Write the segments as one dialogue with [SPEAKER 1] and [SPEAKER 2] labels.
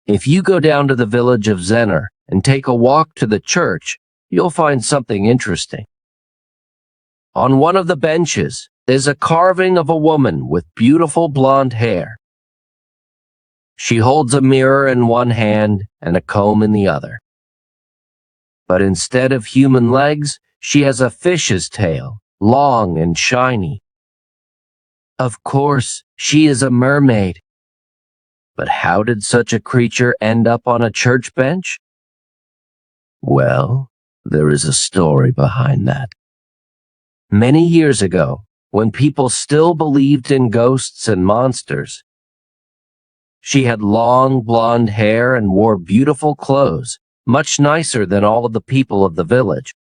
[SPEAKER 1] If you go down to the village of Zennor and take a walk to the church, you'll find something interesting. On one of the benches, there's a carving of a woman with beautiful blonde hair. She holds a mirror in one hand and a comb in the other. But instead of human legs, she has a fish's tail, long and shiny. Of course, she is a mermaid. But how did such a creature end up on a church bench? Well, there is a story behind that. Many years ago, when people still believed in ghosts and monsters, she had long blonde hair and wore beautiful clothes, much nicer than all of the people of the village.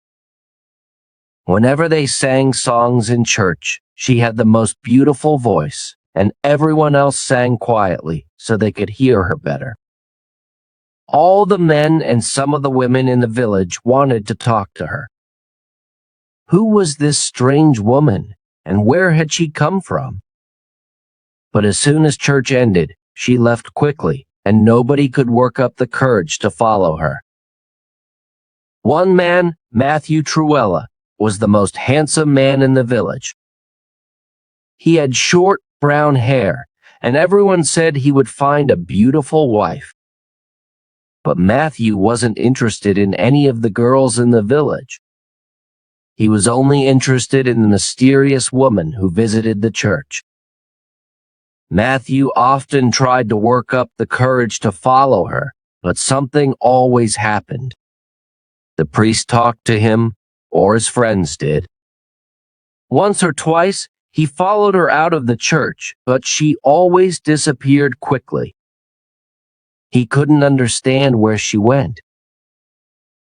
[SPEAKER 1] Whenever they sang songs in church, she had the most beautiful voice, and everyone else sang quietly so they could hear her better. All the men and some of the women in the village wanted to talk to her. Who was this strange woman, and where had she come from? But as soon as church ended, she left quickly, and nobody could work up the courage to follow her. One man, Matthew Trewella, was the most handsome man in the village. He had short brown hair, and everyone said he would find a beautiful wife. But Matthew wasn't interested in any of the girls in the village. He was only interested in the mysterious woman who visited the church. Matthew often tried to work up the courage to follow her, but something always happened. The priest talked to him, or his friends did. Once or twice, he followed her out of the church, but she always disappeared quickly. He couldn't understand where she went.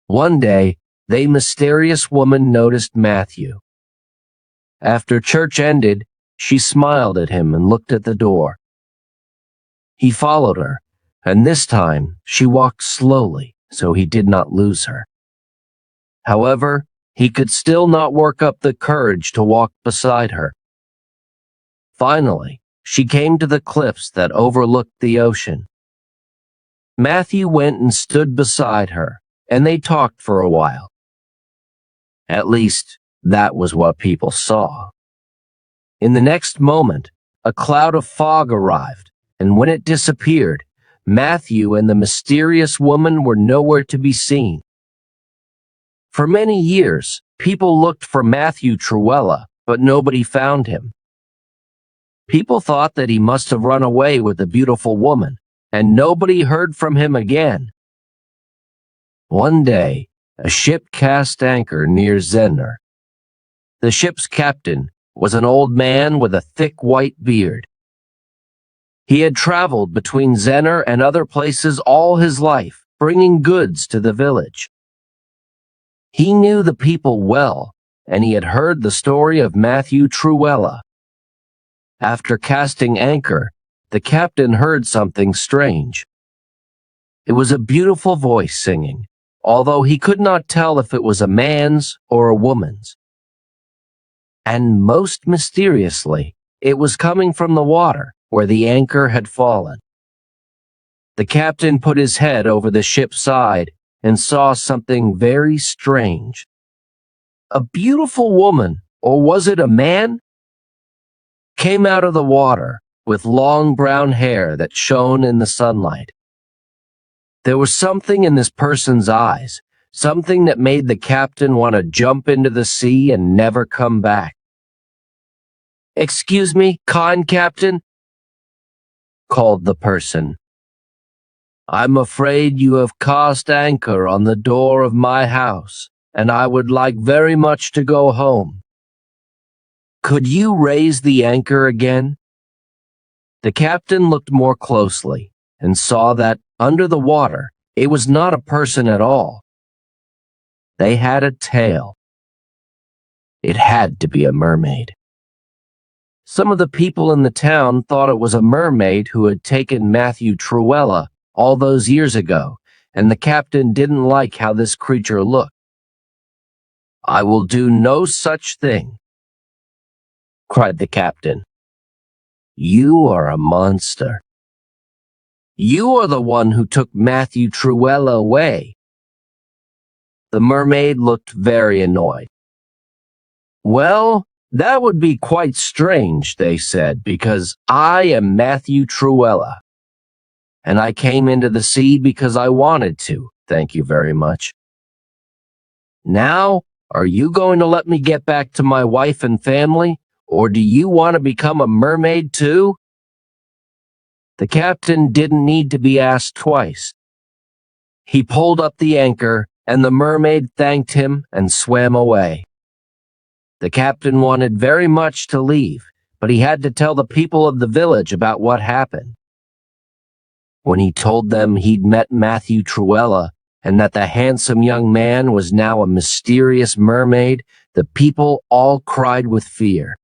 [SPEAKER 1] One day, the mysterious woman noticed Matthew. After church ended, she smiled at him and looked at the door. He followed her, and this time she walked slowly so he did not lose her. However, he could still not work up the courage to walk beside her. Finally, she came to the cliffs that overlooked the ocean. Matthew went and stood beside her, and they talked for a while. At least, that was what people saw. In the next moment, a cloud of fog arrived, and when it disappeared, Matthew and the mysterious woman were nowhere to be seen. For many years, people looked for Matthew Trewella, but nobody found him. People thought that he must have run away with the beautiful woman, and nobody heard from him again. One day, a ship cast anchor near Zennor. The ship's captain was an old man with a thick white beard. He had traveled between Zennor and other places all his life, bringing goods to the village. He knew the people well, and he had heard the story of Matthew Trewella. After casting anchor, the captain heard something strange. It was a beautiful voice singing, although he could not tell if it was a man's or a woman's. And most mysteriously, it was coming from the water where the anchor had fallen. The captain put his head over the ship's side and saw something very strange. A beautiful woman, or was it a man, came out of the water with long brown hair that shone in the sunlight. There was something in this person's eyes, something that made the captain want to jump into the sea and never come back. "Excuse me, kind captain," called the person. "I'm afraid you have cast anchor on the door of my house, and I would like very much to go home. Could you raise the anchor again?" The captain looked more closely and saw that, under the water, it was not a person at all. They had a tail. It had to be a mermaid. Some of the people in the town thought it was a mermaid who had taken Matthew Trewella all those years ago, and the captain didn't like how this creature looked. "I will do no such thing," cried the captain. "You are a monster. You are the one who took Matthew Trewella away." The mermaid looked very annoyed. "Well, that would be quite strange," they said, "because I am Matthew Trewella. And I came into the sea because I wanted to. Thank you very much. Now, are you going to let me get back to my wife and family, or do you want to become a mermaid too?" The captain didn't need to be asked twice. He pulled up the anchor, and the mermaid thanked him and swam away. The captain wanted very much to leave, but he had to tell the people of the village about what happened. When he told them he'd met Matthew Trewella and that the handsome young man was now a mysterious mermaid, the people all cried with fear.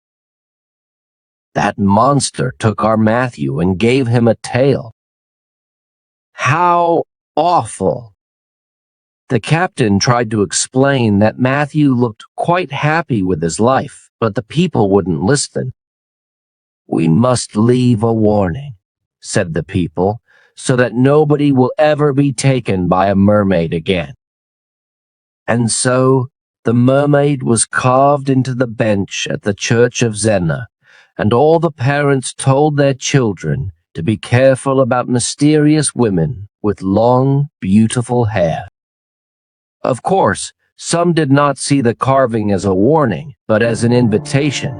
[SPEAKER 1] "That monster took our Matthew and gave him a tail. How awful!" The captain tried to explain that Matthew looked quite happy with his life, but the people wouldn't listen. "We must leave a warning," said the people, "so that nobody will ever be taken by a mermaid again." And so the mermaid was carved into the bench at the church of Zennor, and all the parents told their children to be careful about mysterious women with long, beautiful hair. Of course, some did not see the carving as a warning, but as an invitation.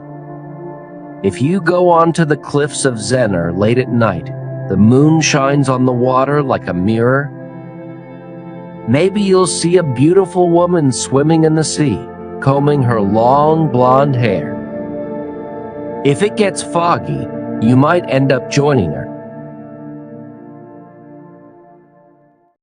[SPEAKER 1] If you go onto the cliffs of Zennor late at night, the moon shines on the water like a mirror. Maybe you'll see a beautiful woman swimming in the sea, combing her long blonde hair. If it gets foggy, you might end up joining her,